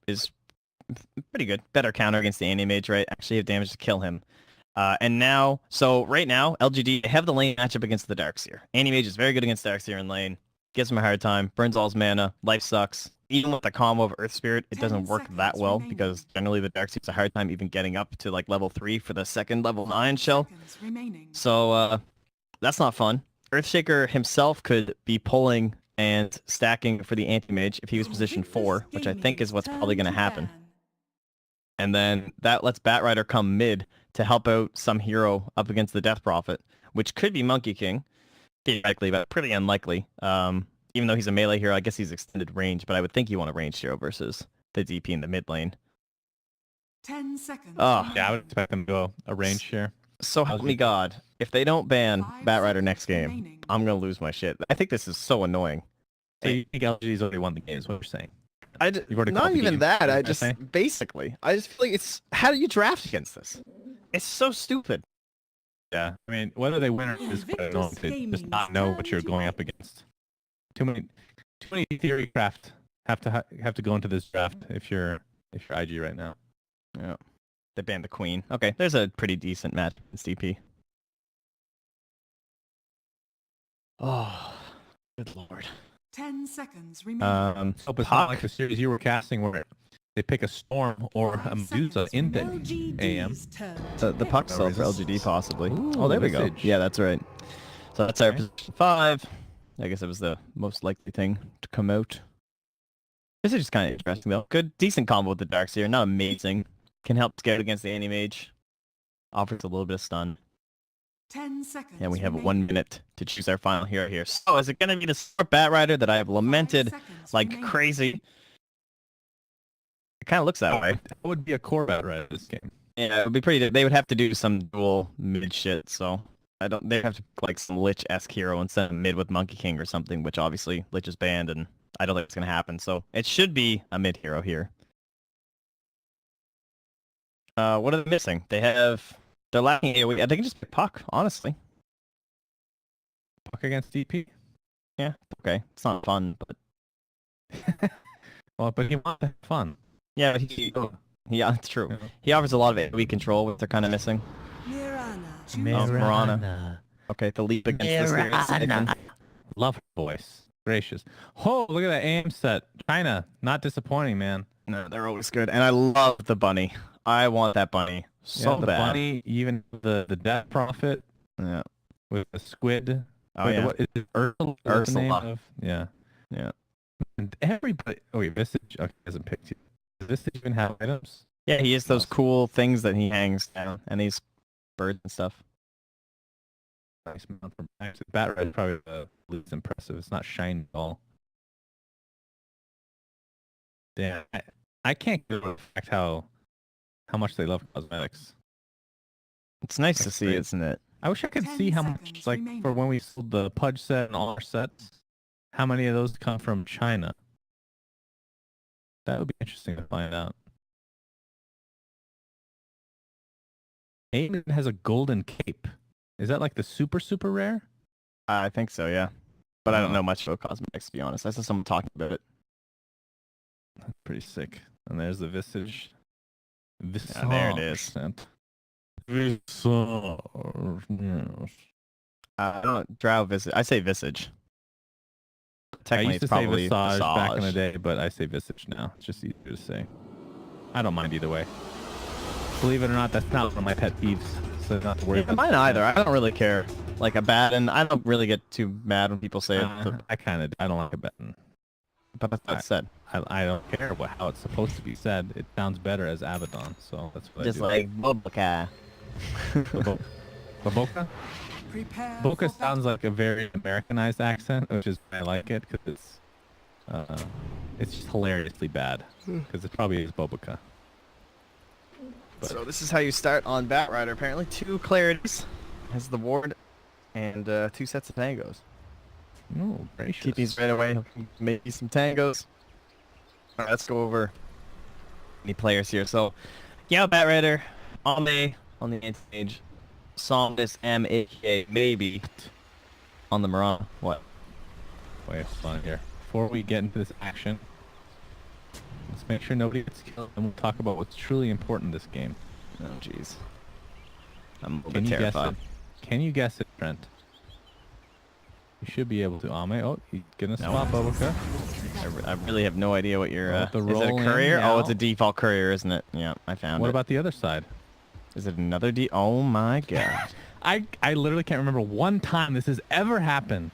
is pretty good. Better counter against the Anti-Mage, right? Actually have damage to kill him. And now, so right now, LGD have the lane matchup against the Darkseer. Anti-Mage is very good against Darkseer in lane. Gives him a hard time. Burns all his mana. Life sucks. Even with the combo of Earth Spirit, it doesn't work that well because generally the Darkseer has a hard time even getting up to like level 3 for the second level 9 shell. So that's not fun. Earthshaker himself could be pulling and stacking for the Anti-Mage if he was position 4, which I think is what's probably going to happen. And then that lets Batrider come mid to help out some hero up against the Death Prophet, which could be Monkey King, theoretically, but pretty unlikely. Even though he's a melee hero, I guess he's extended range, but I would think you want a ranged hero versus the DP in the mid lane. 10 seconds. Oh, yeah, I would expect them to go a range here. So help me God, if they don't ban Batrider next game, I'm going to lose my shit. I think this is so annoying. So you think LGD's already won the game is what you're saying? Not even that. I just basically, I just feel like it's how do you draft against this? It's so stupid. Yeah, I mean, whether they win or lose, I don't to just not know what you're going up against. Too many theory craft have to go into this draft if you're IG right now. Yeah, they banned the Queen. Okay, there's a pretty decent match in DP. Oh, good lord. 10 seconds remaining. So it's not like the series you were casting where they pick a Storm or a Medusa into AM. The puck cell for LGD possibly. Ooh, oh, there we go. Visage. Yeah, that's right. So that's our position 5. I guess it was the most likely thing to come out. This is just kind of interesting though. Good, decent combo with the Darkseer. Not amazing. Can help scout against the Anti-Mage. Offers a little bit of stun. 10 seconds. And we have 1 minute to choose our final hero here. So is it going to be the Smart Batrider that I have lamented like crazy? It kind of looks that way. That would be a core Batrider this game. Yeah, it would be pretty. They would have to do some dual mid shit. So they'd have to like some Lich-esque hero and send mid with Monkey King or something, which obviously Lich is banned, and I don't think it's going to happen. So it should be a mid hero here. What are they missing? They're lacking AoE. They can just pick Puck, honestly. Puck against DP? Yeah, okay. It's not fun, but... well, but he wants to have fun. Yeah, but yeah, it's true. Yeah. He offers a lot of AoE control, which they're kind of missing. Mirana. Okay, the leap against this. Love her voice. Gracious. Oh, look at that aim set. China, not disappointing, man. No, they're always good. And I love the bunny. I want that bunny so the bad. Bunny, even the Death Prophet. Yeah. With the squid. Oh, yeah. What is it? Ursula. Yeah. Yeah. And everybody... Oh, wait, Visage okay, hasn't picked you. Does Visage even have items? Yeah, he has those cool things that he hangs down. And these birds and stuff. Nice mount from Batrider is probably the least impressive. It's not shiny at all. Damn. I can't get over the fact how much they love cosmetics. It's nice to see, isn't it? I wish I could see how much, like, for when we sold the Pudge set and all our sets, how many of those come from China. That would be interesting to find out. AMD has a golden cape. Is that like the super rare? I think so, yeah. But I don't know much about cosmetics, to be honest. I saw someone talking about it. That's pretty sick. And there's the Visage. Yeah, there it is. Visage. Yes. I don't drow Visage. I say Visage. Technically, I used to it's probably say Visage back in the Visage. day, but I say Visage now. It's just easier to say. I don't mind either way. Believe it or not, that's not one of my pet peeves. So not to worry about mine either. I don't really care. Like a Batten, I don't really get too mad when people say it. I don't like a Batten. But that's what it's said. I don't care how it's supposed to be said. It sounds better as Abaddon, so that's what Just I do. like Boboka. Baboka? Boca sounds like a very Americanized accent, which is why I like it, because it's just hilariously bad. Because it probably is Boboka. So this is how you start on Batrider, apparently. 2 clarities has the ward, and 2 sets of tangos. Oh, gracious. TP's right away, maybe some tangos. Alright, let's go over any players here. So, yeah, Batrider, Ame on the Anti-Mage, Somnus M, aka maybe on the Mirana. What? Wait, hold on here. Before we get into this action, Let's make sure nobody gets killed, and we'll talk about what's truly important in this game. Oh, jeez. I'm a little Can bit you guess terrified. it? Can you guess it, Trent? You should be able to. Ame. Oh, he's gonna spot Boboka. I really have no idea what you're... The is it a roll in courier? now. Oh, it's a default courier, isn't it? Yeah, I found it. What about the other side? Is it another Oh my god. I literally can't remember one time this has ever happened.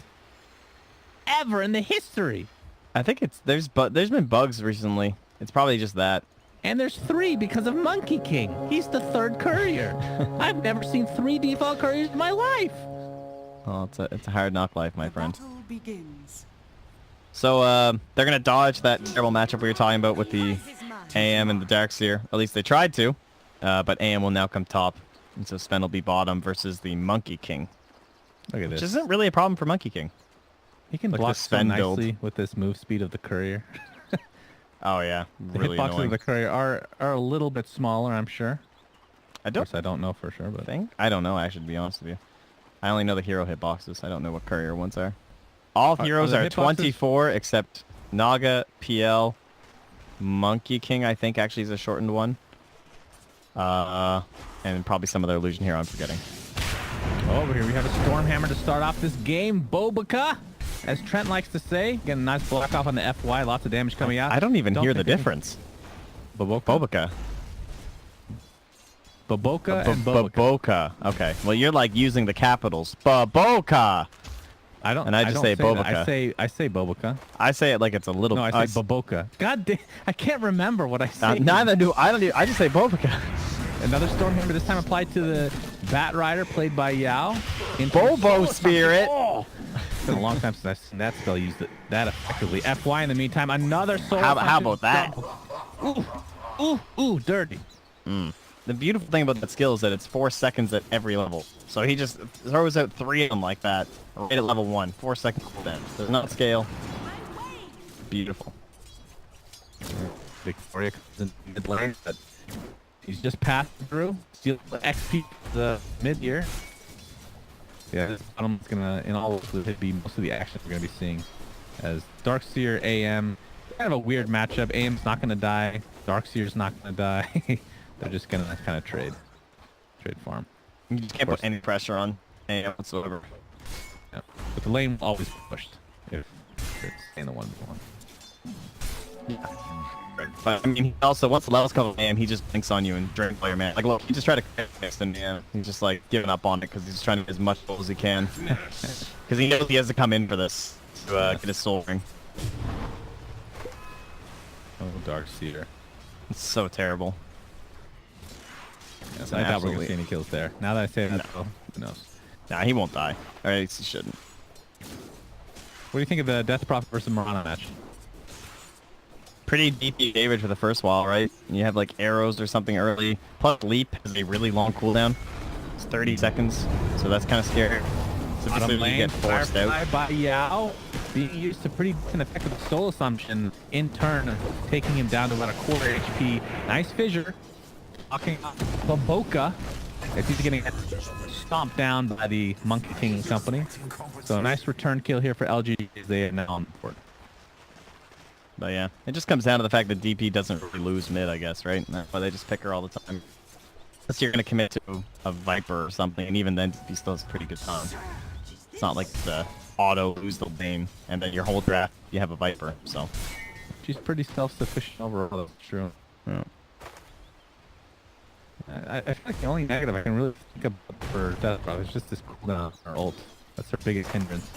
Ever in the history. I think there's been bugs recently. It's probably just that. And there's 3 because of Monkey King. He's the 3rd courier. I've never seen 3 default couriers in my life. Oh, it's a hard knock life, my The friend. battle begins. So they're gonna dodge that terrible matchup we were talking about with the AM and the Darkseer. At least they tried to. But AM will now come top, and so Sven will be bottom versus the Monkey King. Look at Which this. isn't really a problem for Monkey King. He can Look at block this so Sven nicely build. with this move speed of the courier. Oh yeah, The really hitboxes annoying. of the courier are a little bit smaller, I'm sure. I Of don't course, I don't know for sure, but think. I don't know, actually, to be honest with you. I only know the hero hitboxes. I don't know what courier ones are. All heroes the are hitboxes- 24 except Naga, PL, Monkey King, I think actually is a shortened one. And probably some other illusion hero I'm forgetting. over here we have a Stormhammer to start off this game. Boboka, as Trent likes to say, getting a nice block off on the FY. Lots of damage coming out. I don't even hear the think we can- difference. Boboka, Boboka. Boboka, and Boboka. Boboka. Okay. Well, you're like using the capitals. Boboka. I don't. And I just don't say that. Boboka. I say Boboka. I say it like it's a little. No, I say Boboka. God damn! I can't remember what I say. Neither do I. I just say Boboka. Another Stormhammer, this time applied to the Bat Rider, played by Yao. Bobo Spirit. Oh! It's been a long time since I've seen that spell used that effectively. FY in the meantime, another soul. How about that? Ooh, dirty. The beautiful thing about that skill is that it's 4 seconds at every level. So he just throws out 3 of them like that, right at level 1. 4 seconds then. Does not scale. Beautiful. Victoria comes in mid lane, but he's just passed through. Steal XP the mid here. Yeah, this bottom's gonna, in all likelihood, be most of the action we're gonna be seeing. As Darkseer, AM, kind of a weird matchup. AM's not gonna die. Darkseer's not gonna die. They're just gonna kind of trade farm. You just can't put any pressure on AM whatsoever. Yeah. But the lane will always be pushed if it's in the 1v1. But I mean, he also once the levels come with AM, he just blinks on you and drains all your mana. Like, look, he just tried to next and yeah, he's just like giving up on it because he's trying to get as much gold as he can. Because he knows he has to come in for this to get his soul ring. Oh, Darkseer. It's so terrible. Yes, an I doubt we're gonna absolutely- see any kills there. Now that I say that, No. though, who knows? Nah, he won't die. Or at least he shouldn't. What do you think of the Death Prophet versus Marana match? Pretty DP average for the first while, right? You have like arrows or something early. Plus leap has a really long cooldown. It's 30 seconds, so that's kind of scary. So Bottom basically you lane, get forced out. Firefly by Yao, being used to pretty decent effective soul assumption, in turn taking him down to about a quarter HP. Nice fissure. Knocking off Boboka as he's getting stomped down by the Monkey King company. So a nice return kill here for LGD as they are now on the board. But yeah, it just comes down to the fact that DP doesn't really lose mid, I guess, right? And that's why they just pick her all the time. Unless you're going to commit to a Viper or something, and even then DP still has a pretty good time. It's not like the auto lose the lane, and then your whole draft you have a Viper, so. She's pretty self-sufficient overall, though. It's true. Yeah. I feel like the only negative I can really think about for Death Prophet is just this cooldown or ult. That's her biggest hindrance.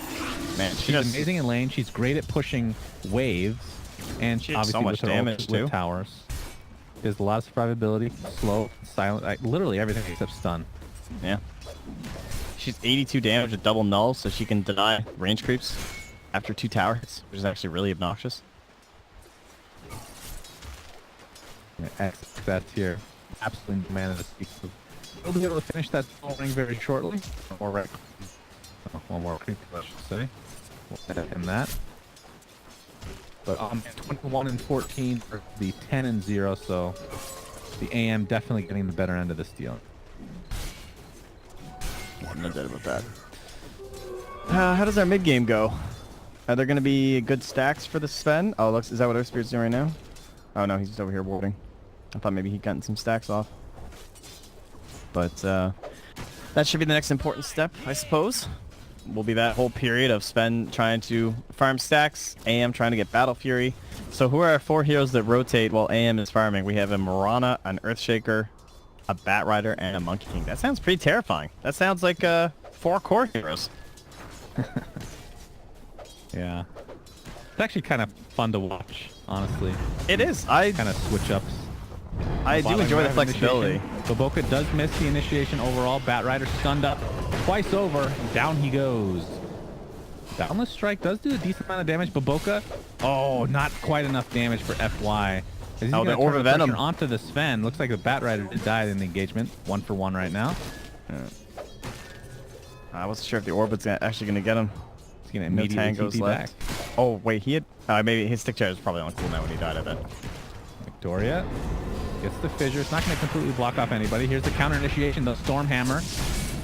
Man, She's amazing in lane. She's great at pushing waves, and She has so obviously much with her damage, ult with too. towers. There's a lot of survivability, slow, silent, literally everything except stun. Yeah. She's 82 damage with double null, so she can deny range creeps after 2 tower hits, which is actually really obnoxious. Yeah, that's here. Absolutely no mana to speak of. We'll be able to finish that soul ring very shortly. One more one more creep, I should say. We'll end that. But 21 and 14 for the 10 and 0, so the AM definitely getting the better end of this deal. No doubt about that. How does our mid game go? Are there going to be good stacks for the Sven? Oh, looks, is that what our spirit's doing right now? Oh no, he's just over here warding. I thought maybe he'd gotten some stacks off. But that should be the next important step, I suppose. Will be that whole period of Sven trying to farm stacks, AM trying to get Battle Fury. So who are our 4 heroes that rotate while AM is farming? We have a Mirana, an Earthshaker, a Bat Rider, and a Monkey King. That sounds pretty terrifying. That sounds like 4 core heroes. Yeah. It's actually kind of fun to watch, honestly. It is. I kind of switch ups. I do enjoy the flexibility. Baboka does miss the initiation overall. Bat Rider stunned up twice over. And down he goes. Boundless Strike does do a decent amount of damage. Baboka, oh, not quite enough damage for FY. He's Oh, the gonna Orb turn of the pressure Venom onto the Sven. Looks like the Bat Rider did die in the engagement. 1 for 1 right now. Yeah. I wasn't sure if the Orb was actually going to get him. He's gonna No immediately tangos TP left. back. Oh, wait, he had... maybe his stick charge was probably on cooldown when he died, I bet. Victoria gets the fissure. It's not going to completely block off anybody. Here's the counter initiation, the Storm Hammer.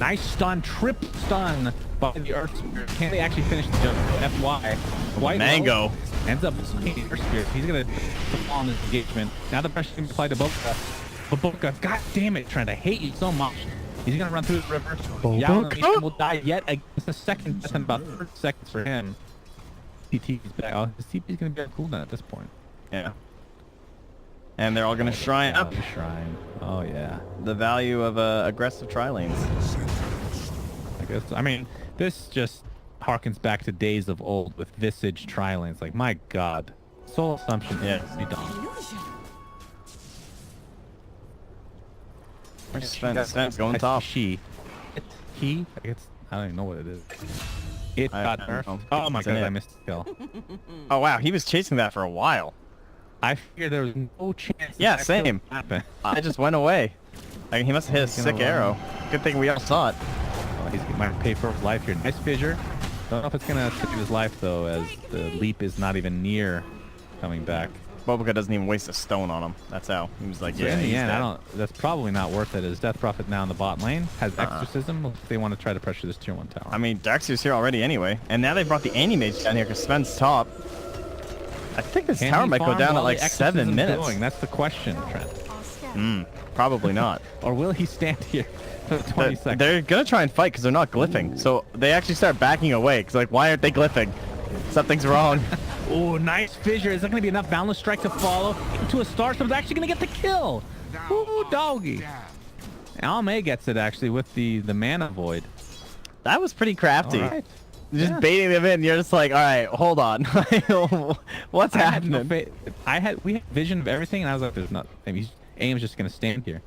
Nice stun, trip stun by the Earth Spirit. Can they actually finish the jump? FY. White Mango. ends up being Earth Spirit. He's going to fall on this engagement. Now the pressure can be applied to Baboka. Baboka, god damn it, Trent, I hate you so much. He's going to run through the river. Yao will die yet against the second death in about 30 seconds for him. TT is back. Oh, his TP is going to be on cooldown at this point. Yeah. And they're all going to shrine up Shrine. Oh, yeah. the value of aggressive tri-lanes. I guess. I mean, this just harkens back to days of old with Visage tri-lanes. Like, my god. Soul Assumption Yeah. be done. Where's Sven's going top. He? I guess, I don't even know what it is. It got I don't nerfed. know. Oh my It's in god, it. I missed the kill. Oh, wow, he was chasing that for a while. I figured there was no chance. Yeah, that kill same. would happen. I just went away. I mean, he must have hit a He's gonna sick run. arrow. Good thing we all saw it. Oh, he's might pay for his life here. Nice fissure. Don't know if it's gonna save his life though, as the leap is not even near coming back. Bobica doesn't even waste a stone on him. That's how. He was like, So yeah, in the he's end, dead. that's probably not worth it. As Death Prophet now in the bot lane has Exorcism. If they want to try to pressure this tier 1 tower. I mean, Darkseer's here already anyway. And now they brought the Anti-Mage down here because Sven's top. I think this Can tower he might go farm down at while like the 7 Exorcism's minutes. going? That's the question, Trent. Probably not. Or will he stand here for 20 seconds? They're going to try and fight because they're not glyphing. So they actually start backing away because like, why aren't they glyphing? Something's wrong. Oh, nice fissure. Is that going to be enough Boundless Strike to follow into a star? Someone's actually going to get the kill. Ooh, doggy. AMD gets it actually with the Mana Void. That was pretty crafty. All right. Just Yeah. baiting them in. You're just like, all right, hold on. What's I had no happening? we had vision of everything, and I was like, "There's not. Maybe AIM's just gonna stand here."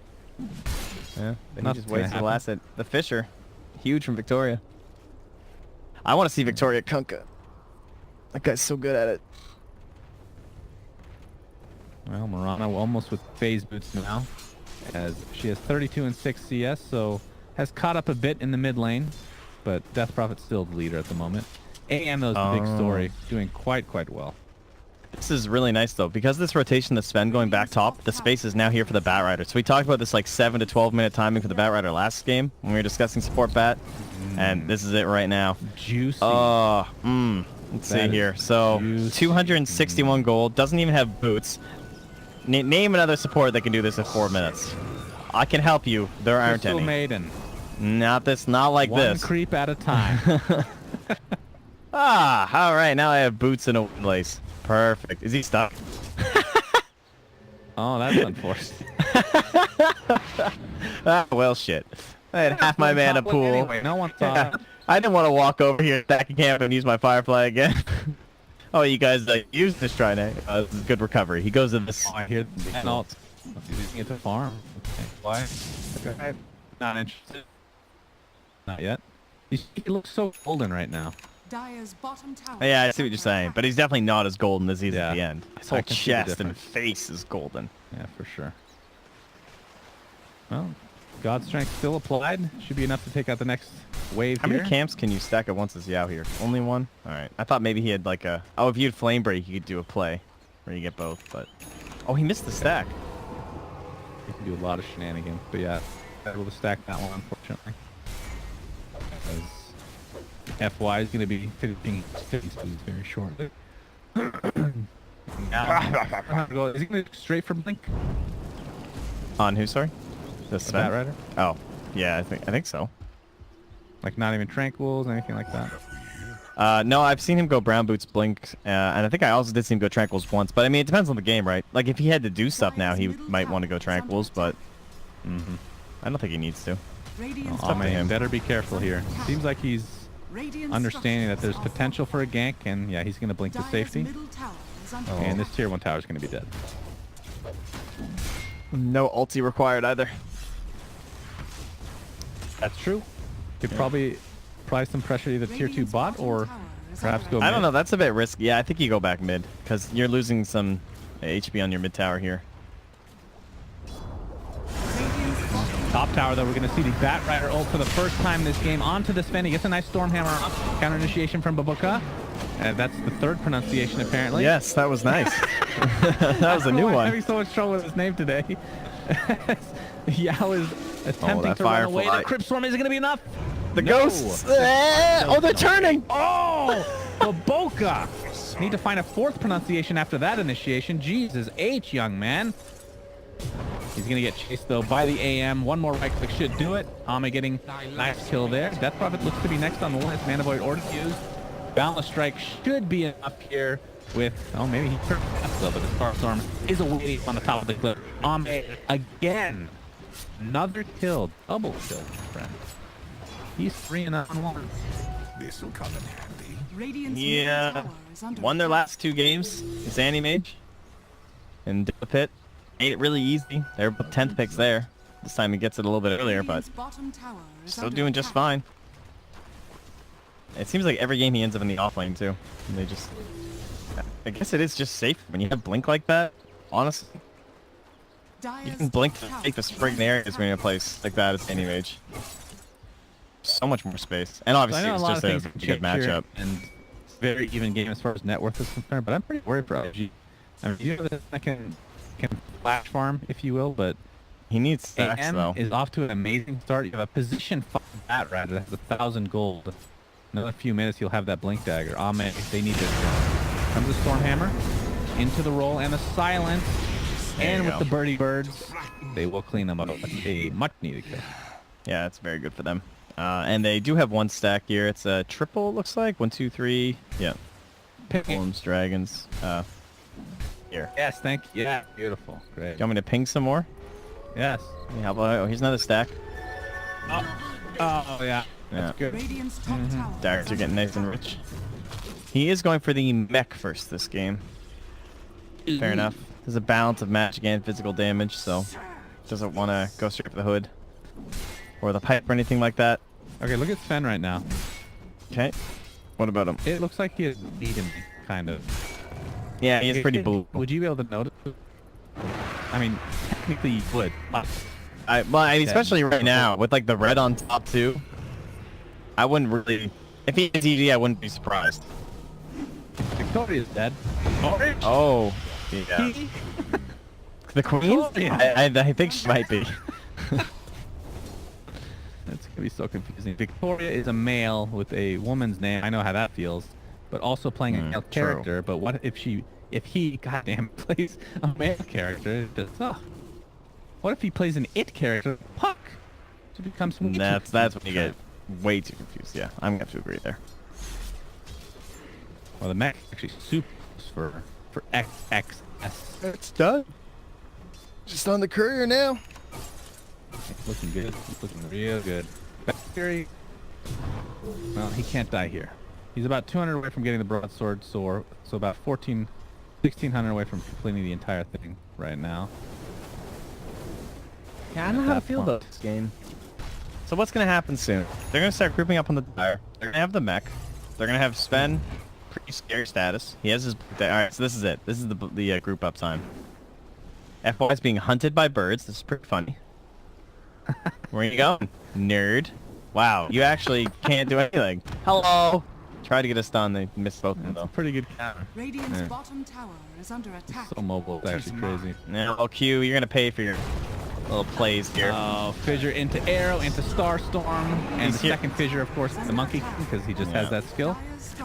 Yeah, he Nothing's just gonna wasted the happen. last hit. The Fisher. Huge from Victoria. I want to see Victoria Kunkka. That guy's so good at it. Well, Mirana almost with phase boots now, as she has 32 and 6 CS, so has caught up a bit in the mid lane, but Death Prophet's still the leader at the moment. AM though is the big story, doing quite well. This is really nice though, because this rotation of Sven going back top, the space is now here for the Bat Rider. So we talked about this like 7 to 12 minute timing for the Bat Rider last game when we were discussing support Bat, and this is it right now. Juicy. Oh, let's see That is here. So juicy. 261 gold, doesn't even have boots. Name another support that can do this in 4 minutes. I can help you. There aren't Crystal any. Maiden. Not like One this. creep at a time. All right. Now I have boots and a lace. Perfect. Is he stuck? Oh, that's unforced. Well, shit. I had half my mana pool. Anyway, no one thought. I didn't want to walk over here, stack a camp, and use my Firefly again. Oh, you guys use this Trine. This is good recovery. He goes in this. Oh, I hear the alt. He's using it to farm. Okay. Why? Okay. Not interested. Not yet. He looks so golden right now. Dire's bottom tower. Yeah, I see what you're saying, but he's definitely not as golden as he's at the Yeah. end. His I whole can see the chest and difference. face is golden. Yeah, for sure. Well, God Strength still applied. Should be enough to take out the next wave How here. many camps can you stack at once as Yao here? Only one? Alright. I thought maybe he had like a... Oh, if you had Flame Break, you could do a play where you get both, but... Oh, he missed the stack. You can do a lot of shenanigans, but yeah, able to stack that one, unfortunately. As FY is going to be finishing 50 speeds very shortly. Yeah. Is he going to straight for Blink? On who, sorry? The Bat Sven? Rider? Oh, yeah, I think so. Like not even Tranquils, anything like that? No, I've seen him go Brown Boots, Blink, and I think I also did see him go Tranquils once. But I mean, it depends on the game, right? Like if he had to do stuff now, he might want to go Tranquils, but I don't think he needs to. Oh man, better be careful here. Seems like he's understanding that there's potential for a gank, and yeah, he's going to blink to safety. And this tier 1 tower is going to be dead. No ulti required either. That's true. Could probably apply some pressure to either tier 2 bot or perhaps go mid. I don't know. That's a bit risky. Yeah, I think you go back mid because you're losing some HP on your mid tower here. Top tower, though, we're going to see the Bat Rider ult for the first time this game onto the Sven. He gets a nice Stormhammer up. Counter initiation from Babuka. That's the 3rd pronunciation, apparently. Yes, that was nice. That was a new one. I'm having so much trouble with his name today. Yao is attempting to run away. The Crypt Swarm isn't going to be enough. The ghosts. Oh, they're turning. Oh, Babuka. Need to find a 4th pronunciation after that initiation. Jesus H, young man. He's going to get chased, though, by the AM. One more right click should do it. Ame getting nice kill there. Death Prophet looks to be next on the list. Mana Void already used. Boundless Strike should be enough here with... Oh, maybe he turned left, though, but the Starstorm is awaiting on the top of the cliff. Ame again. Another kill. Double kill, friend. He's 3-1. This will come in handy. Yeah. Won their last 2 games. It's Anti-Mage. And Dota Pit. Made it really easy. They're both 10th picks there. This time he gets it a little bit earlier, but still doing just fine. It seems like every game he ends up in the offlane too. And they just... I guess it is just safe when you have Blink like that, honestly. You can Blink to take the spring areas when you place like that as Anti-Mage. So much more space. And obviously it's just a good matchup. And very even game as far as net worth is concerned, but I'm pretty worried for LG. I mean, you know that can flash farm, if you will, but he needs stacks, AM though. is off to an amazing start. You have a position 5 Bat Rider that has 1,000 gold. Another few minutes, you'll have that Blink Dagger. Ame, they need this. Comes the Stormhammer, into the roll, and the silence. And with the birdie birds, they will clean them up. A much needed kill. Yeah, it's very good for them. And they do have 1 stack here. It's a triple, looks like. 1, 2, 3. Yeah. Golems, dragons. Here. Yes, thank you. Yeah, beautiful. Great. Do you want me to ping some more? Yes. Yeah, how about, oh, here's another stack. Oh yeah. That's good. Daggers are getting nice and rich. He is going for the mech first this game. Fair enough. There's a balance of magic and physical damage, so doesn't want to go straight for the hood or the pipe or anything like that. Okay, look at Sven right now. Okay. What about him? It looks like he is beaten, kind of. Yeah, he is pretty blue. Would you be able to notice? I mean, technically you would. Well, I mean, especially right now with like the red on top too. I wouldn't really. If he is EG, I wouldn't be surprised. Victoria's dead. Oh, yeah. The queen? I think she might be. That's gonna be so confusing. Victoria is a male with a woman's name. I know how that feels, but also playing a male character. But what if he, goddamn, plays a male character? What if he plays an it character? Puck. So it becomes that's when you get way too confused. Yeah, I'm gonna have to agree there. Well, the mech actually super for XXS. It's done. Just on the courier now. It's looking good. It's looking real good. Fury. Well, he can't die here. He's about 200 away from getting the broadsword sword, so about 1,600 away from completing the entire thing right now. Yeah, I don't know how to feel about this game. So what's gonna happen soon? They're gonna start grouping up on the tire. They're gonna have the mech. They're gonna have Sven, pretty scary status. He has his. All right, so this is it. This is the group up time. FY is being hunted by birds. This is pretty funny. Where are you going, nerd? Wow, you actually can't do anything. Hello. Tried to get a stun. They missed both of them, though. Pretty good counter. Radiant's bottom tower is under attack. So mobile. It's actually crazy. Yeah, well, Q, you're gonna pay for your little plays here. Oh, fissure into arrow, into Starstorm, and the second fissure, of course, the Monkey King, because he just has that skill.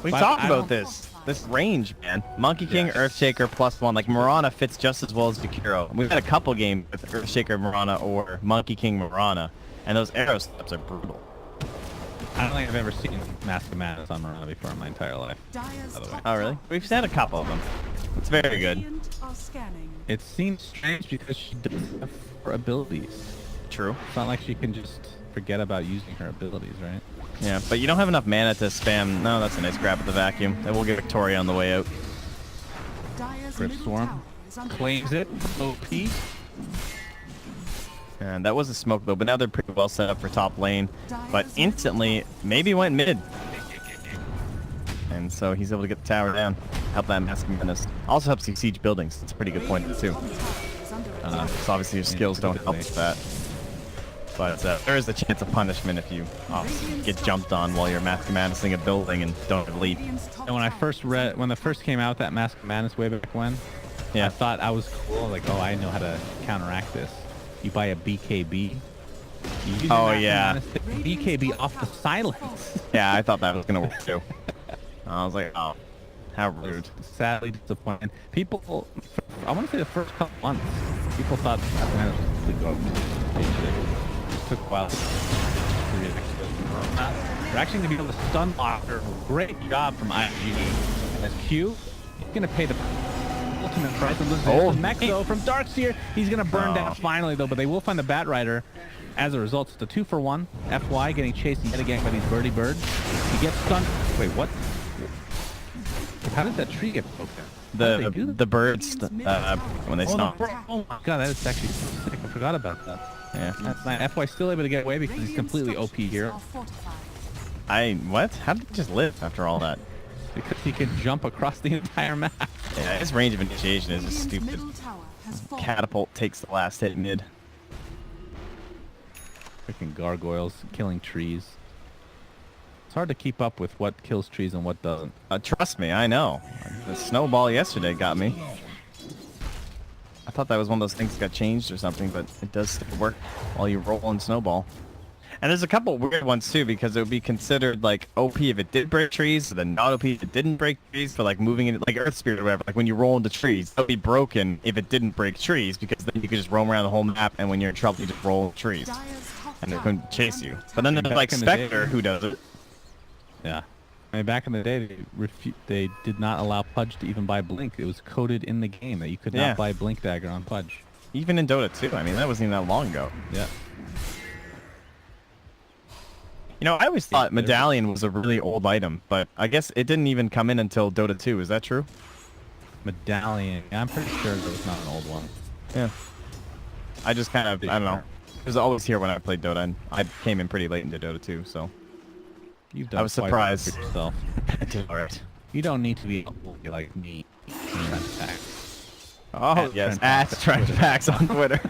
We talked about this. this range, man. Monkey King, Earthshaker +1. Like Mirana fits just as well as Jakiro. We've had a couple games with Earthshaker Mirana or Monkey King Mirana, and those arrow steps are brutal. I don't think I've ever seen Mask of Madness on Mirana before in my entire life. By the way. Oh really? We've had a couple of them. It's very good. It seems strange because she does have 4 abilities. True. It's not like she can just forget about using her abilities, right? Yeah, but you don't have enough mana to spam. No, that's a nice grab at the vacuum. And we'll get Victoria on the way out. Grip Swarm claims it. OP. And that was a smoke though, but now they're pretty well set up for top lane. But instantly, maybe went mid. And so he's able to get the tower down. Help that Mask of Madness. Also helps you siege buildings. It's a pretty good point too. So obviously your skills don't help with that. But there is a chance of punishment if you get jumped on while you're Mask of Madnessing a building and don't have lead. And when it first came out, that Mask of Madness way back when, I thought I was cool. Like, oh, I know how to counteract this. You buy a BKB. Oh yeah. BKB off the silence. Yeah, I thought that was gonna work too. I was like, oh, how rude. Sadly disappointed. People, I want to say the first couple months, people thought Mask of Madness was completely broken. It took a while. We're actually going to be able to stun block her. Great job from IGD. As Q, he's going to pay the ultimate price. And Mexo from Darkseer, he's going to burn down finally though, but they will find the Batrider. As a result, it's a 2-for-1. FY getting chased yet again by these birdie birds. He gets stunned. Wait, what? How did that tree get poked out? The birds when they stomp. Oh my god, that is actually sick. I forgot about that. Yeah. That's nice. FY still able to get away because he's completely OP here. What? How did he just live after all that? Because he can jump across the entire map. Yeah, his range of initiation is just stupid. Catapult takes the last hit mid. Freaking gargoyles killing trees. It's hard to keep up with what kills trees and what doesn't. Trust me, I know. The snowball yesterday got me. I thought that was one of those things that got changed or something, but it does still work while you roll in snowball. And there's a couple weird ones too, because it would be considered like OP if it did break trees, or then not OP if it didn't break trees, for like moving in, like Earth Spirit or whatever. Like when you roll into trees, that would be broken if it didn't break trees, because then you could just roam around the whole map, and when you're in trouble, you just roll trees, and they couldn't chase you. But then there's like Spectre who does it. Yeah. I mean, back in the day, they did not allow Pudge to even buy Blink. It was coded in the game that you could not buy Blink Dagger on Pudge. Even in Dota 2. I mean, that wasn't even that long ago. Yeah. You know, I always thought Medallion was a really old item, but I guess it didn't even come in until Dota 2. Is that true? Medallion. Yeah, I'm pretty sure that was not an old one. Yeah. I just kind of, I don't know. It was always here when I played Dota, and I came in pretty late into Dota 2, so... You've done I was surprised. Yourself. Alright. You don't need to be like me. Oh, yes. Trent Packs on Twitter.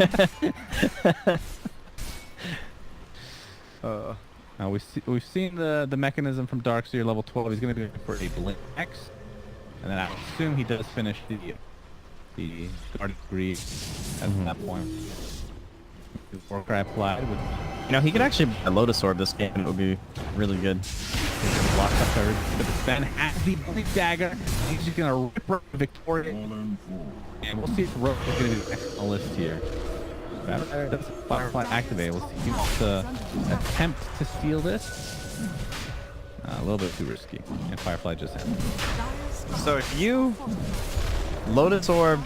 Now we've seen the mechanism from Darkseer level 12. He's going to be for a Blink X. And then I assume he does finish the Guardian Greed at that point. Warcry applied with... You know, he could actually buy a Lotus Orb this game, and it would be really good. Block the third, but Sven has the Blink Dagger. He's just gonna rip her Victoria. And we'll see if Rogue is gonna be the next on the list here. That's Firefly activate. We'll see if he wants to attempt to steal this. A little bit too risky. And Firefly just ends. So if you Lotus Orb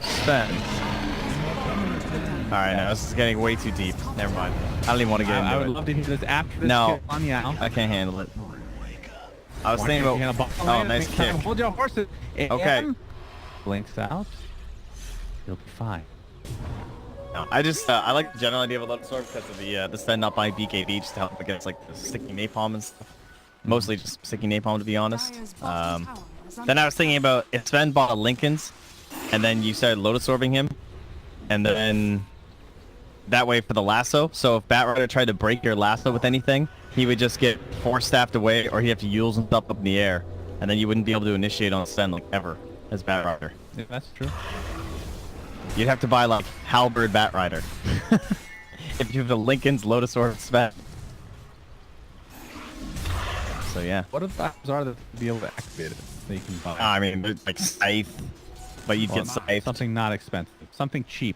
Sven. Alright, now this is getting way too deep. Never mind. I don't even want to get into it. I would love to hear this after this no, on Yao. I can't handle it. I was thinking about... Oh, nice kick. Hold your horses. Okay. Blinks out. You'll be fine. No, I just, I like the general idea of a Lotus Orb because of the Sven not buying BKB just to help against like the sticky napalm and stuff. Mostly just sticky napalm, to be honest. Then I was thinking about if Sven bought Lincoln's and then you started Lotus Orbing him, and then that way for the lasso. So if Batrider tried to break your lasso with anything, he would just get force-staffed away, or he'd have to Yules himself up in the air, and then you wouldn't be able to initiate on Sven like ever as Batrider. Yeah, that's true. You'd have to buy like Halberd Batrider if you have the Lincoln's Lotus Orb Sven. So yeah. What if the items are that be able to activate it? That you can buy? I mean, there's, like Scythe, but you'd Well, get Scythe. something not expensive. Something cheap.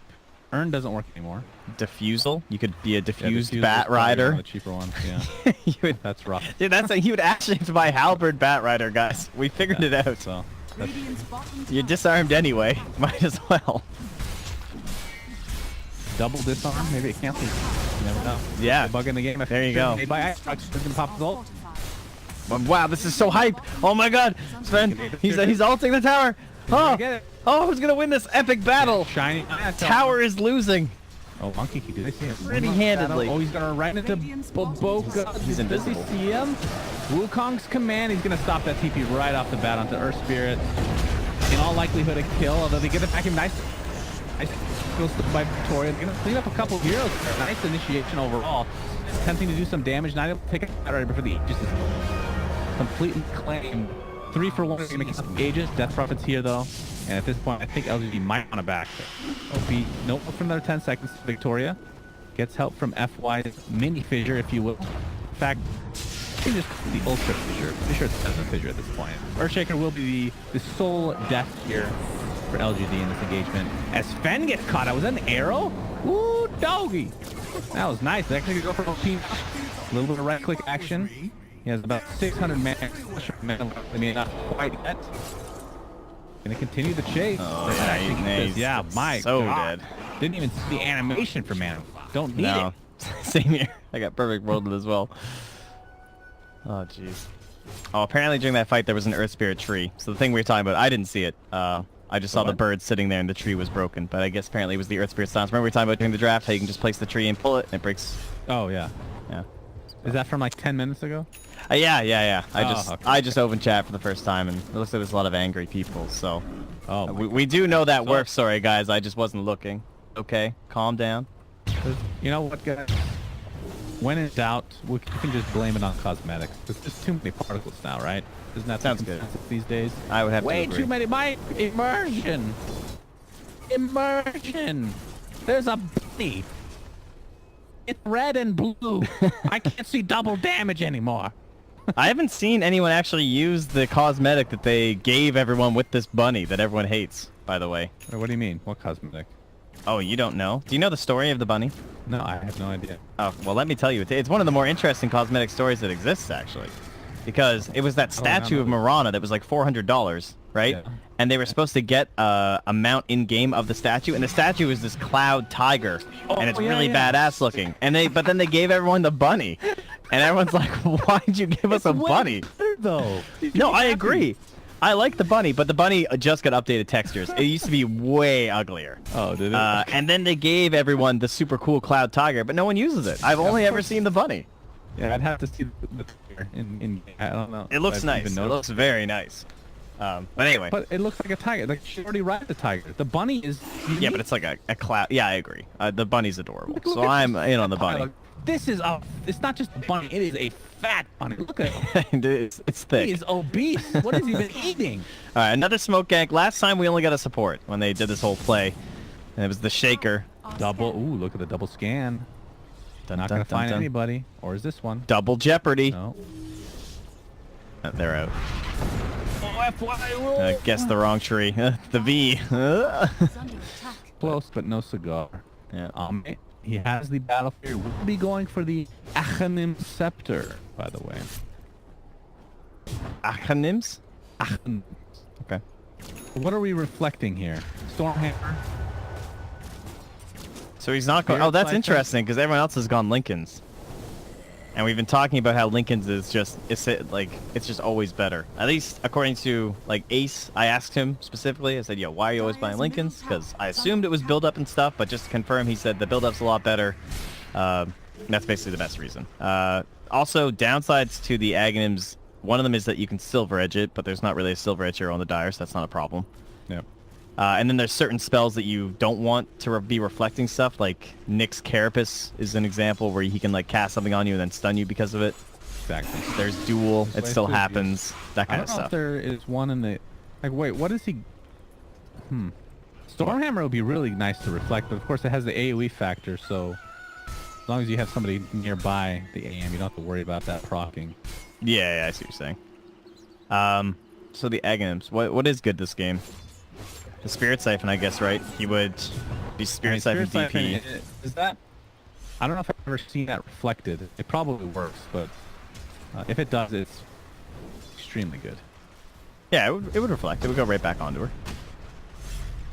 Earn doesn't work anymore. Diffusal. You could be a diffused Diffuser's Bat probably one Rider. of the cheaper ones. Yeah. You would, That's rough. dude, that's you would actually have to buy Halberd Bat Rider, guys. We figured it out. So that's, Radiant's bottom You're tower disarmed anyway. Might as well. double disarm. Maybe it cancels. You never know. Yeah. Bug in the game. There you go. Made by Icebox. Can pop his ult. fortified. Wow, this is so hype. Oh my god. Sven, he's ulting the tower. Oh, Get it. oh, who's gonna win this epic battle? Shiny. Tower is losing. Oh, Monkey, did I see him? Pretty handedly. Oh, he's gonna right into Boboka. He's invisible. Does he see him? Wukong's command. He's gonna stop that TP right off the bat onto Earth Spirit. In all likelihood, a kill. Although they get it back in nice. Goes by Victoria. They're gonna clean up a couple of heroes. Nice initiation overall. Attempting to do some damage. Not able to take it out right before the Aegis is completely claimed. 3 for 1. Gonna get some Aegis. Death Prophet's here though. And at this point, I think LGD might want to back it. OP, no help for another 10 seconds. Victoria gets help from FY's mini fissure, if you will. In fact, I think just the ultra fissure. Fissure is a fissure at this point. Earthshaker will be the sole death here for LGD in this engagement. As Fen gets caught out, was that an arrow? Ooh, doggy! That was nice. They actually go for OP. A little bit of right-click action. He has about 600 max. I mean, not quite yet. Gonna continue the chase. Oh, Nice. Yeah, my so God. dead. Didn't even see the animation for mana. Don't need No. it. Same here. I got perfect worlded as well. Oh jeez. Oh, apparently during that fight there was an Earth Spirit tree. So the thing we were talking about, I didn't see it. I just saw the what? bird sitting there and the tree was broken. But I guess apparently it was the Earth Spirit stance. Remember we were talking about during the draft how you can just place the tree and pull it and it breaks. Oh, yeah. Yeah. Is that from like 10 minutes ago? Yeah. Oh, okay. I just opened chat for the first time and it looks like there's a lot of angry people. So Oh, we do know that So- works. Sorry guys, I just wasn't looking. Okay, calm down. you know what, guys? When in doubt, we can just blame it on cosmetics. There's just too many particles now, right? Isn't that Sounds the good. consensus these days? I would have Way to agree. too many. My immersion. Immersion. There's a bunny. It's red and blue. I can't see double damage anymore. I haven't seen anyone actually use the cosmetic that they gave everyone with this bunny that everyone hates, by the way. Wait, what do you mean? What cosmetic? Oh, you don't know? Do you know the story of the bunny? No, I have no idea. Oh, well, let me tell you. It's one of the more interesting cosmetic stories that exists, actually. Because it was that statue of Mirana that was like $400, right? Yeah. And they were supposed to get a mount in-game of the statue, and the statue is this cloud tiger, and it's really badass looking. And but then they gave everyone the bunny, and everyone's like, "Why'd you give us a bunny?" Though. No, I agree. I like the bunny, but the bunny just got updated textures. It used to be way uglier. Oh, did it? And then they gave everyone the super cool cloud tiger, but no one uses it. I've only ever seen the bunny. Yeah, I'd have to see the in I don't know. It looks I've nice. even It noticed. looks very nice. But anyway. But it looks like a tiger. Like she already ride the tiger. The bunny is. Yeah, but it's like a cloud. Yeah, I agree. The bunny's adorable. Look So at I'm this in on the bunny. Look, this is a. It's not just a bunny. It is a fat bunny. Look at him. It's thick. He is obese. What has he been eating? All right, another smoke gank. Last time we only got a support when they did this whole play, and it was the shaker. Double. Ooh, look at the double scan. Dun, Not dun, gonna dun, find dun. anybody. Or is this one? Double jeopardy. No. They're out. Oh, FY Guess the wrong tree. The V. is under attack. Close, but no cigar. Yeah. He has the battlefield. We'll be going for the Achanim Scepter, by the way. Acronyms? Achanim. Okay. What are we reflecting here? Stormhammer. So he's not going. Spirit Oh, that's Slicer? interesting because everyone else has gone Lincoln's. And we've been talking about how Lincoln's is just it's just always better. At least according to like Ace, I asked him specifically. I said, "Yo, why are you always buying Lincoln's?" Because I assumed it was build up and stuff, but just to confirm, he said the build up's a lot better. That's basically the best reason. Also, downsides to the Aghanims. One of them is that you can silver edge it, but there's not really a silver edge here on the Dire, so that's not a problem. Yep. And then there's certain spells that you don't want to be reflecting stuff, like Nyx Carapace is an example where he can like cast something on you and then stun you because of it. Exactly. There's Duel, it still Slice happens, that I kind don't of know if stuff. there is one in the... Like, wait, what is he... Stormhammer would be really nice to reflect, but of course it has the AoE factor, so... As long as you have somebody nearby the AM, you don't have to worry about that proccing. Yeah, I see what you're saying. So the Aghanims, what is good this game? The Spirit Siphon, I guess, right? He would be Spirit Siphon DP. Is that? I don't know if I've ever seen that reflected. It probably works, but if it does, it's extremely good. Yeah, it would reflect. It would go right back onto her.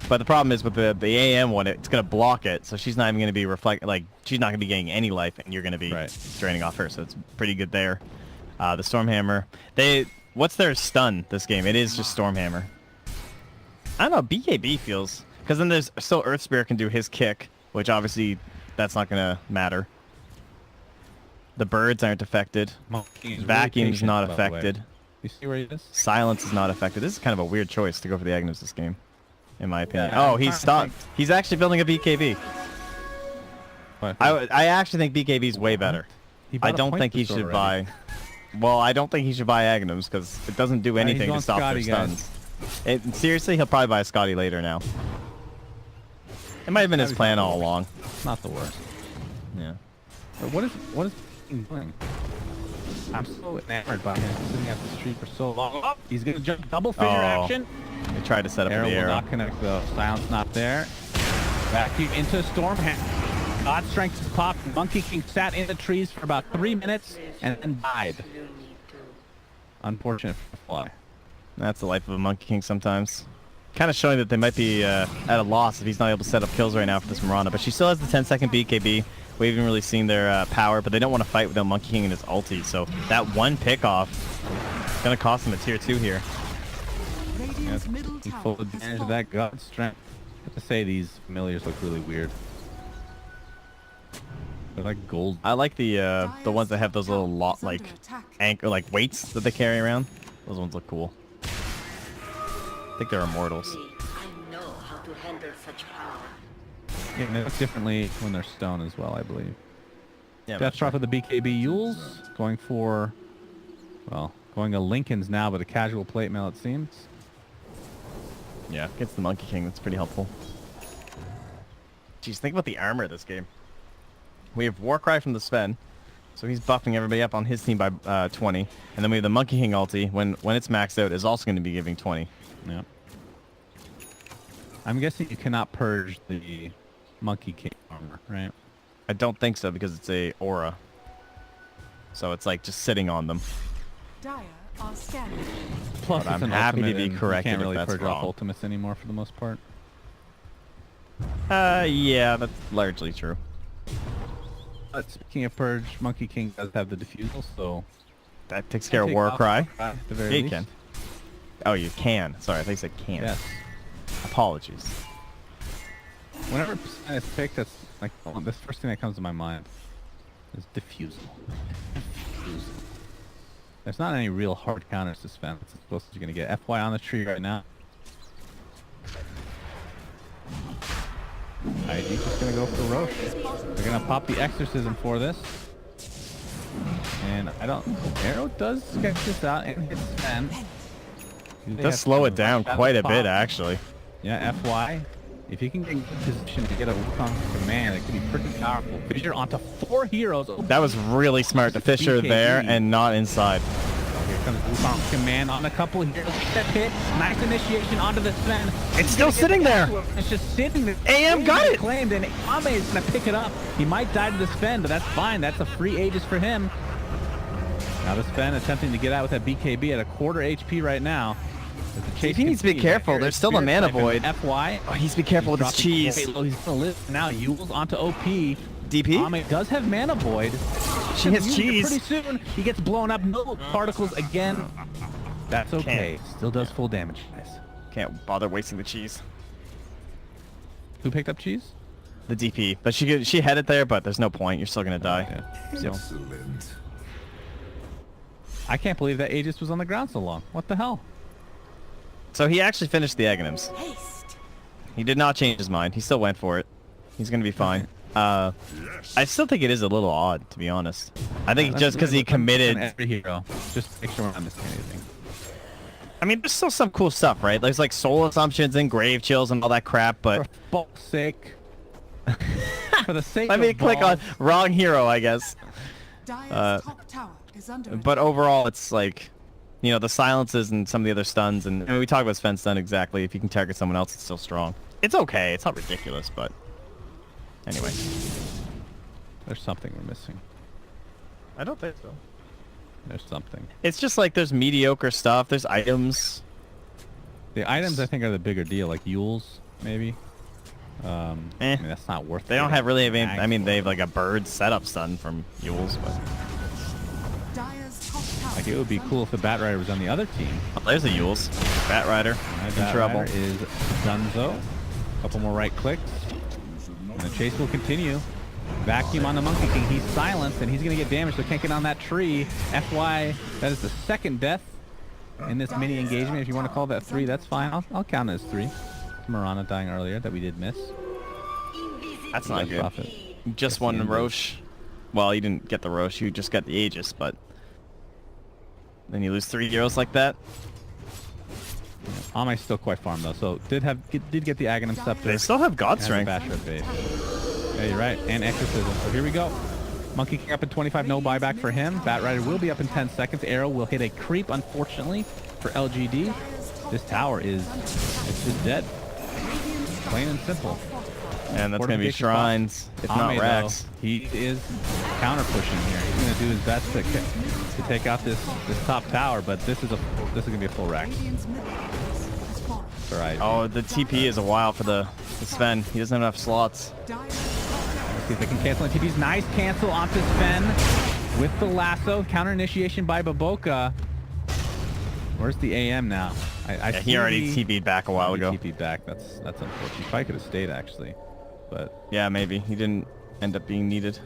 But the problem is with the AM one, it's going to block it, so she's not even going to be she's not going to be getting any life, and you're going to be draining off her, so it's pretty good there. The Stormhammer. What's their stun this game? It is just Stormhammer. I don't know, BKB feels... Because then there's still Earth Spirit can do his kick, which obviously that's not going to matter. The birds aren't affected. Vacuum's not affected. You see where he is? Silence is not affected. This is kind of a weird choice to go for the Aghanims this game, in my opinion. Yeah, he's stopped. He's actually building a BKB. I actually think BKB is way better. I don't think he should buy... Well, I don't think he should buy Aghanims because it doesn't do anything to stop their stuns. Seriously, he'll probably buy a Scotty later now. It might have been his plan all along. It's not the worst. Yeah. But what is he doing? I'm so enamored by him sitting at the street for so long. Oh, he's gonna jump double figure action. They tried to set up the arrow. Will not connect though. Silence not there. Vacuum into Stormhammer. God Strength is popped. Monkey King sat in the trees for about 3 minutes and then died. Unfortunate for the fly. That's the life of a Monkey King sometimes. Kind of showing that they might be at a loss if he's not able to set up kills right now for this Mirana. But she still has the 10-second BKB. We haven't really seen their power, but they don't want to fight without Monkey King and his ulti. So that one pickoff is going to cost them a tier 2 here. Yeah, full advantage of that God Strength. I have to say these familiars look really weird. They're like gold. I like the ones that have those little weights that they carry around. Those ones look cool. I think they're immortals. I know how to handle such power. Yeah, and they look differently when they're stone as well, I believe. Yeah, Death Drop of the BKB Yules. Going for, well, going a Lincoln's now, but a casual plate mail it seems. Yeah, gets the Monkey King. That's pretty helpful. Jeez, think about the armor of this game. We have Warcry from the Sven, so he's buffing everybody up on his team by 20. And then we have the Monkey King ulti, when it's maxed out, is also going to be giving 20. Yeah. I'm guessing you cannot purge the Monkey King armor, right? I don't think so, because it's a aura. So it's like just sitting on them. Dire are scanning. Plus, I'm happy to be corrected. You can't really if that's purge wrong. off ultimates anymore for the most part. Yeah, that's largely true. But speaking of purge, Monkey King does have the defusal, so That takes care of Warcry. At the very Yeah, you least. can. Oh, you can. Sorry, I think you said can. Yes. Apologies. Whenever percent is picked, that's like this first thing that comes to my mind is defusal. Defusal. There's not any real hard counters to spend. It's as close as you're gonna get. FY on the tree right now. ID's just gonna go for Roche. They're gonna pop the exorcism for this. And I don't... Arrow does sketch this out and hits Sven. It does slow it down quite a bit, actually. Yeah, FY. If you can get in position to get a Wukong command, it could be pretty powerful. Fissure onto 4 heroes. That was really smart to Fissure there and not inside. Here comes Wukong command on a couple of heroes. Step hit. Nice initiation onto the Sven. It's still sitting there. It's just sitting there. AM got it. Claimed, and Ame is going to pick it up. He might die to the Sven, but that's fine. That's a free Aegis for him. Now the Sven attempting to get out with that BKB at a quarter HP right now. He needs to be careful. There's still a mana void. FY. Oh, he needs to be careful with his cheese. He's going to live now. Yules onto OP. DP? Ame does have mana void. She has cheese. Pretty soon, he gets blown up. No particles again. That's okay. Still does full damage, guys. Can't bother wasting the cheese. Who picked up cheese? The DP. But she had it there, but there's no point. You're still going to die. Yeah. So, Excellent. I can't believe that Aegis was on the ground so long. What the hell? So he actually finished the Aghanims. Haste. He did not change his mind. He still went for it. He's going to be fine. I still think it is a little odd, to be honest. I think just because he committed... Every hero. Just make sure we're not missing anything. I mean, there's still some cool stuff, right? There's like soul assumptions and grave chills and all that crap, but... For bulk's sake. For the sake Let me of click on balls. wrong hero, I guess. Dire's top tower is under but overall, it's like, you know, the silences and some of the other stuns, and I mean, we talk about Sven's stun exactly. If you can target someone else, it's still strong. It's okay. It's not ridiculous, but anyway. There's something we're missing. I don't think so. There's something. It's just like there's mediocre stuff. There's items. The items I think are the bigger deal, like Yules, maybe. I mean, that's not worth it. They don't have really have any, I mean, they have like a bird setup stun from Yules, but Dire's top tower like it would be cool if the Bat Rider was on the other team. oh, there's a Yules. Bat Rider in Bat trouble. Rider is Dunzo. Couple more right clicks, and the chase will continue. Vacuum on the Monkey King. He's silenced, and he's going to get damaged, so can't get on that tree. FY, that is the second death in this mini engagement. If you want to call that 3, that's fine. I'll count it as 3. Marana dying earlier that we did miss. That's not good. Profit. Just one Roche. Well, you didn't get the Roche. You just got the Aegis, but then you lose 3 heroes like that. Amei's still quite farm though, so did get the Aghanim Scepter. They still have God Strength. Basher base. Yeah, you're right. And Exorcism. So here we go. Monkey King up in 25, no buyback for him. Bat Rider will be up in 10 seconds. Arrow will hit a creep, unfortunately, for LGD. This tower is just dead. Plain and simple. And that's going to be Shrines, if not Rax. He is counter pushing here. He's going to do his best to take out this top tower, but this is going to be a full Rax. Right. Oh, the TP is a while for the Sven. He doesn't have enough slots. Let's see if they can cancel the TPs. Nice cancel onto Sven with the lasso. Counter initiation by Baboka. Where's the AM now? Yeah, he already TP'd back a while ago. TP'd back. That's unfortunate. He probably could have stayed actually, but yeah, maybe he didn't end up being needed.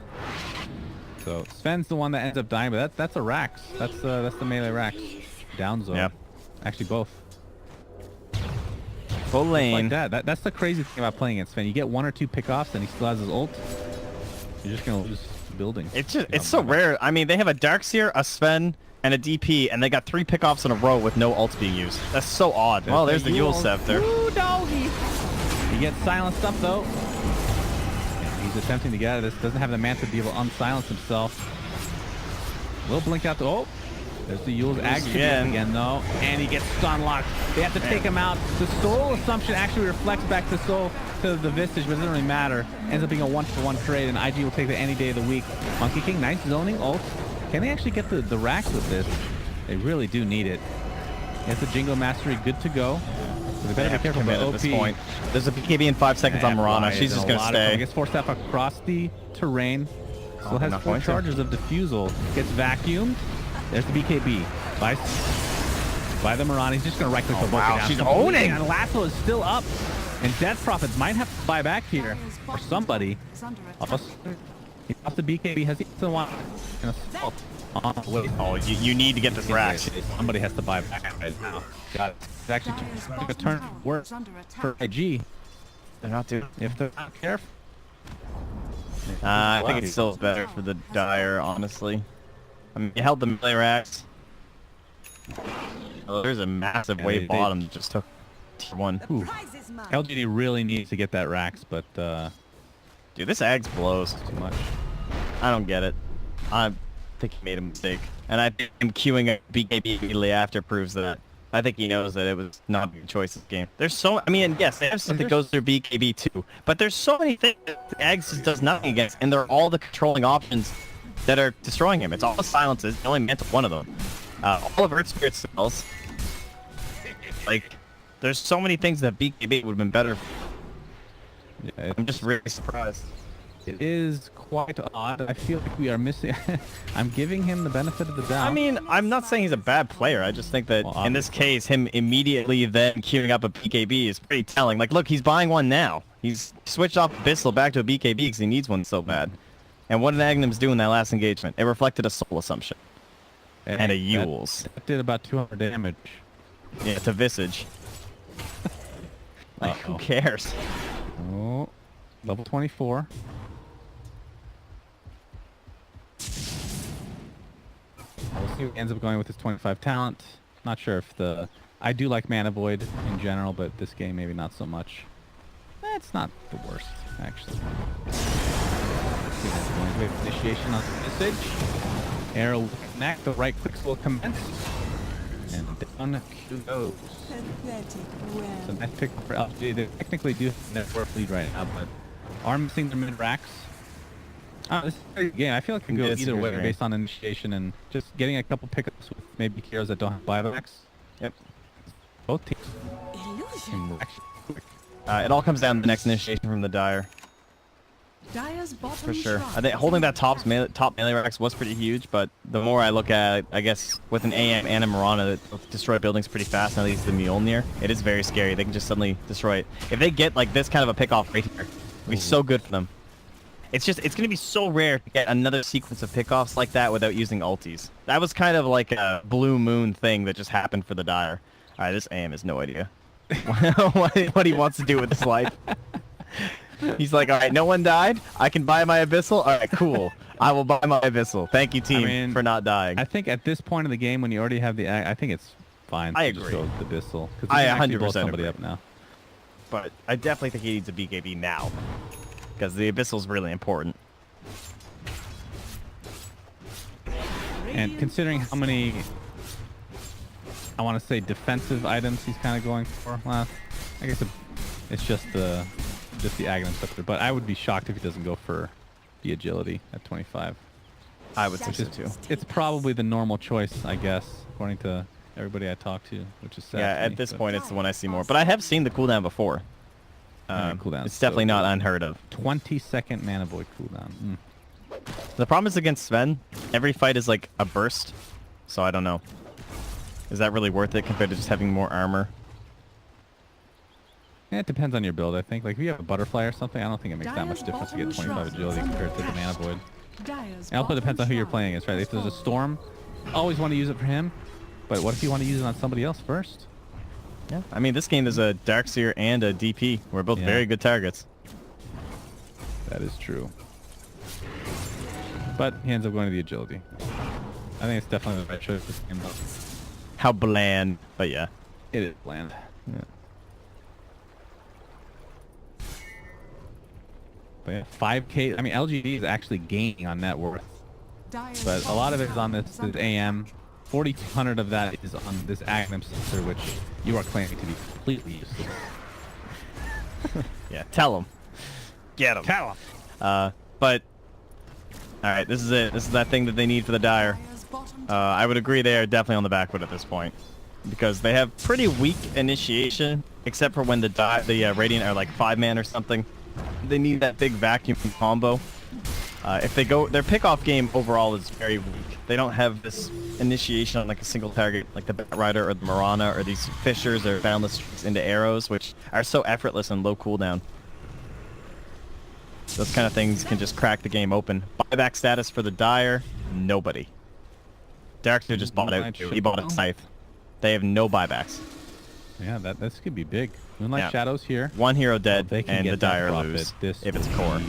So Sven's the one that ends up dying, but that's a Rax. That's the melee Rax. Down zone. Yeah. Actually both. Full lane. Like that's the crazy thing about playing against Sven. You get 1 or 2 pickoffs and he still has his ult. You're just gonna lose building. It's so rare. I mean, they have a Darkseer, a Sven, and a DP, and they got 3 pickoffs in a row with no ults being used. That's so odd. Well, there's the Yule Scepter. Ooh, doggy. He gets silenced up though. Yeah, he's attempting to get out of this. Doesn't have the mana to be able to unsilence himself. Will blink out the there's the Yule's Ag again though, and he gets stun locked. They have to take him out. The soul assumption actually reflects back to soul to the Vistage, but it doesn't really matter. Ends up being a 1-for-1 trade, and IG will take that any day of the week. Monkey King, nice zoning ult. Can they actually get the racks with this? They really do need it. It's the Jingo Mastery good to go. So they better be careful about OP. At this point. There's a BKB in 5 seconds on Marana. She's just going to stay. Gets forced up across the terrain. Still has 4 charges of Diffusal. Gets vacuumed. There's the BKB. By the Marana. He's just going to right-click the wow, down. She's owning! And Lasso is still up. And Death Prophets might have to buy back here. Or somebody. He off the BKB. Has he still want an assault on the way? Oh, you need to get this Rax. Somebody has to buy back right now. Got it. It's actually took a turn work for IG. They're not doing. If they're not careful. I think it's still better for the Dire, honestly. I mean, you held the melee Rax. Oh, there's a massive wave bottom that just took tier 1. Ooh. LGD really needs to get that Rax, but dude, this Ags blows too much. I don't get it. I think he made a mistake, and I think him queuing a BKB immediately after proves that. I think he knows that it was not a good choice this game. There's so, I mean, yes, they have stuff that goes through BKB too, but there's so many things that Ags just does nothing against, and they're all the controlling options that are destroying him. It's all the silences. He only meant one of them. All of Earth Spirit spells. Like, there's so many things that BKB would have been better. Yeah, I'm just really surprised. It is quite odd. I feel like we are missing. I'm giving him the benefit of the doubt. I mean, I'm not saying he's a bad player. I just think that in this case, him immediately then queuing up a BKB is pretty telling. Like, look, he's buying one now. He's switched off Abyssal back to a BKB because he needs one so bad. And what did Aghanim's do in that last engagement? It reflected a soul assumption. And a Yules. That did about 200 damage. Yeah, to Visage. Like, who cares? Oh, level 24. We'll see who ends up going with his 25 talent. Not sure if the... I do like Mana Void in general, but this game maybe not so much. It's not the worst, actually. Let's see what's going on. Initiation on Visage. Arrow connect, the right clicks will commence. And down Q goes. So nice pick for LGD. They technically do have a network lead right now, but are missing their mid racks. This is a great game. I feel like it can go either way based on initiation and just getting a couple pickups with maybe heroes that don't have buybacks. Yep. Both teams. It all comes down to the next initiation from the Dire. For sure. I think holding that top melee racks was pretty huge, but the more I look at it, I guess with an AM and a Mirana that destroy buildings pretty fast, and at least the Mjolnir, it is very scary. They can just suddenly destroy it. If they get like this kind of a pick off right here, it'll be so good for them. It's going to be so rare to get another sequence of pickoffs like that without using ultis. That was kind of like a blue moon thing that just happened for the Dire. All right, this AM has no idea what he wants to do with his life. He's like, all right, no one died. I can buy my Abyssal. All right, cool. I will buy my Abyssal. Thank you, team, for not dying. I think at this point in the game, when you already have the, I think it's fine. I to agree. Just go with the Abyssal. I 100% blow somebody agree. up now. But I definitely think he needs a BKB now, because the Abyssal is really important. And considering how many, I want to say, defensive items he's kind of going for, well, I guess it's just the Aghanim Scepter. But I would be shocked if he doesn't go for the agility at 25. I would think so too. It's probably the normal choice, I guess, according to everybody I talk to, which is sad. Yeah, at this point, it's the one I see more. But I have seen the cooldown before. Cooldown. It's definitely not unheard of. 20-second Mana Void cooldown. The problem is against Sven, every fight is like a burst. So I don't know. Is that really worth it compared to just having more armor? Yeah, it depends on your build, I think. Like, if you have a butterfly or something, I don't think it makes that much difference to get 25 agility compared to the Mana Void. It also depends on who you're playing against, right? If there's a Storm, always want to use it for him. But what if you want to use it on somebody else first? Yeah. I mean, this game is a Darkseer and a DP. We're both very good targets. That is true. But he ends up going to the agility. I think it's definitely the right choice for this game, though. How bland, but yeah. It is bland. Yeah. But yeah, 5K. I mean, LGD is actually gaining on net worth. But a lot of it is on this AM. 4,200 of that is on this Aghanim Scepter, which you are claiming to be completely useless. Yeah, tell him. Get him. Tell him. But, alright, this is it. This is that thing that they need for the Dire. I would agree they are definitely on the back foot at this point. Because they have pretty weak initiation, except for when the Radiant are like 5-man or something. They need that big vacuum combo. If they go, their pickoff game overall is very weak. They don't have this initiation on like a single target, like the Batrider or the Mirana or these Fishers or Boundless Streaks into arrows, which are so effortless and low cooldown. Those kind of things can just crack the game open. Buyback status for the Dire, nobody. Darkseer just bought out. He bought a Scythe. They have no buybacks. Yeah, this could be big. Moonlight Shadow's here. One hero dead, they can and get the Dire that lose this if it's core.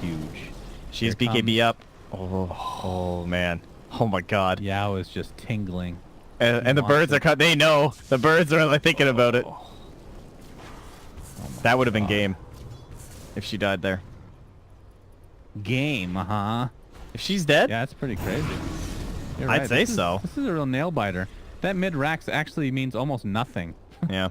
Huge. She's BKB up. Oh man. Oh my god. Yao is just tingling. And the birds are cut. They know. The birds are like thinking about it. That would have been game if she died there. Game, huh? If she's dead? Yeah, that's pretty crazy. You're right. I'd say so. This is a real nail biter. That mid racks actually means almost nothing. Yeah.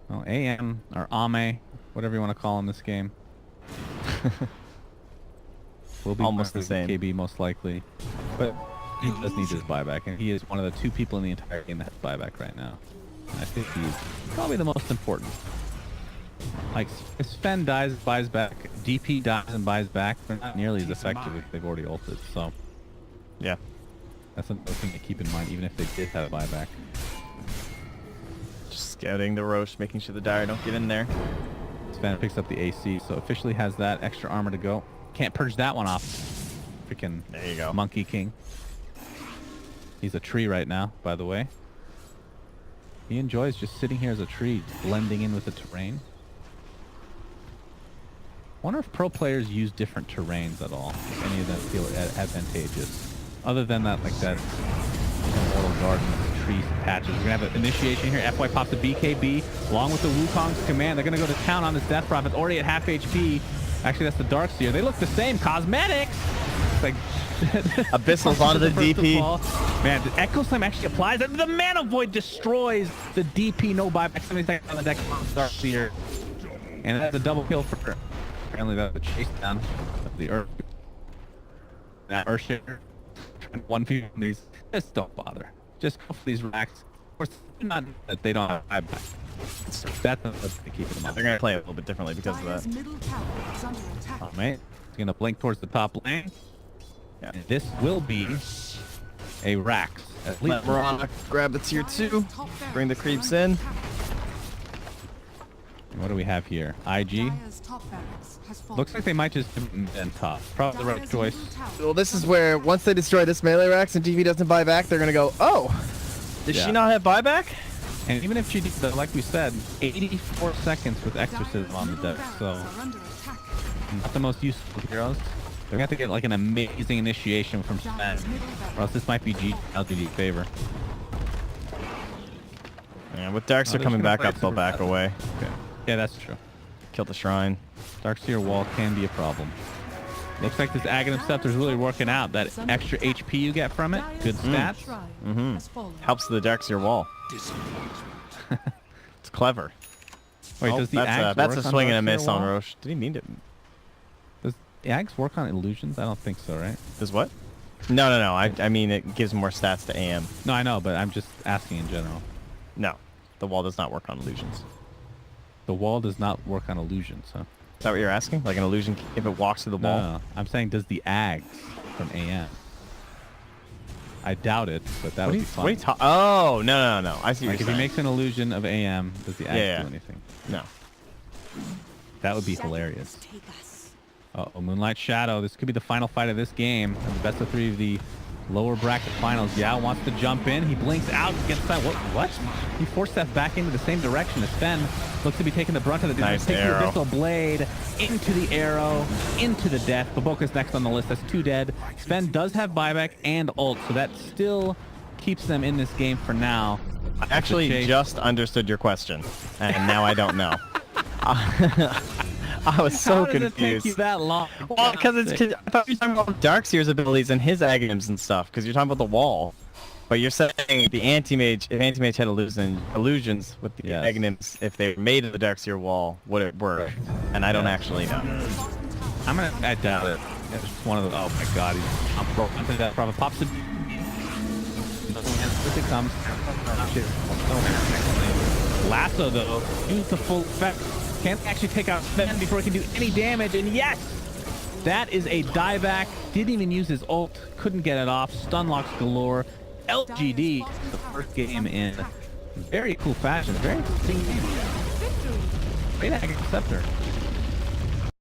Well, AM or Ame, whatever you want to call in this game, will be almost the same. KB most likely, but he does need his buyback, and he is one of the 2 people in the entire game that has buyback right now. And I think he's probably the most important. Like, if Sven dies, buys back. DP dies and buys back. They're not nearly as effective if they've already ulted. So, yeah, that's another thing to keep in mind, even if they did have a buyback. Just scouting the Roche, making sure the Dire don't get in there. Sven picks up the AC, so officially has that extra armor to go. Can't purge that one off. Freaking there you go. Monkey King. He's a tree right now, by the way. He enjoys just sitting here as a tree, blending in with the terrain. Wonder if pro players use different terrains at all. If any of them feel advantageous, other than that, like that Immortal Gardens increase patches. We're gonna have an initiation here. FY pops the BKB along with the Wukong's command. They're gonna go to town on this Death Prophet, already at half HP. Actually, that's the Darkseer. They look the same. Cosmetics. It's like Abyssal's onto the DP. Man, the Echo Slam actually applies it. The Mana Void destroys the DP. No buyback. 70 seconds on the deck. Darkseer. And that's a double kill for apparently that was a chase down of the Earth. That Earthshaker. One few of these. Just don't bother. Just go for these racks. Of course, not that they don't have buyback. That's what they keep them up. They're gonna play it a little bit differently because of Dire's that. middle tower is under attack. Oh, mate. He's gonna blink towards the top lane. Yeah. And this will be a Rax. At least Let Mirana grab the tier 2. Top Bring the barracks creeps are under in. attack. what do we have here? IG. Dire's top barracks has fallen. Looks like they might just do mid and top. Probably the right Dire's choice. middle tower Well, this is where once they destroy this melee racks and DV doesn't buy back, they're gonna go, oh, does Yeah. she not have buyback? And even if she did, like we said, 84 seconds with Exorcism on the deck, so are under attack. not the most useful heroes. They're gonna have to get like an amazing initiation from Sven, Dire's middle or else this might be LGD favor. Yeah, with Darkseer they're coming just gonna back play up, they'll super back fast. away. Okay. Yeah, that's true. Kill the shrine. Darkseer wall can be a problem. Looks like this Aghanim Scepter is really working out. That extra HP you get from it, good stats. Mm-hmm. Helps the Darkseer wall. It's clever. Wait, Oh, does the Ags that's a work on swing and a Darkseer miss on wall? Roche. Did he mean to? Does the Ags work on illusions? I don't think so, right? Does what? No. I mean, it gives more stats to AM. No, I know, but I'm just asking in general. No, the wall does not work on illusions. The wall does not work on illusions, huh? Is that what you're asking? Like an illusion, if it walks through the wall? No, I'm saying does the Ags from AM? I doubt it, but that would be fun. What are you talking? Oh, no. I see what Like you're if he saying. makes an illusion of AM, does the Ags Yeah. do anything? No. That would be hilarious. Take us. Uh-oh, Moonlight Shadow. This could be the final fight of this game. And the best of 3 of the lower bracket finals. Yao wants to jump in. He blinks out, gets that. What? He forced that back into the same direction as Sven. Looks to be taking the brunt of the damage. Nice Takes arrow. the Abyssal Blade into the arrow, into the death. Baboka's next on the list. That's 2 dead. Sven does have buyback and ult, so that still keeps them in this game for now. I actually Chase. just understood your question, and now I don't know. I was so How does confused. it take you that long? Well, because I thought you were talking about Darkseer's abilities and his Aghanims and stuff, because you're talking about the wall. But you're saying the Anti-Mage, if Anti-Mage had illusions with the Yes. Aghanims, if they were made of the Darkseer wall, would it work? And I don't actually know. I doubt it. It's just one of the. Oh my God! He's broke into that. Probably pops it. It comes. Lasso though, use the full effect. Can't actually take out Sven before he can do any damage. And yes, that is a dieback. Didn't even use his ult. Couldn't get it off. Stun locks galore. LGD, the first game in very cool fashion. Very interesting game. Great Aghanim Scepter.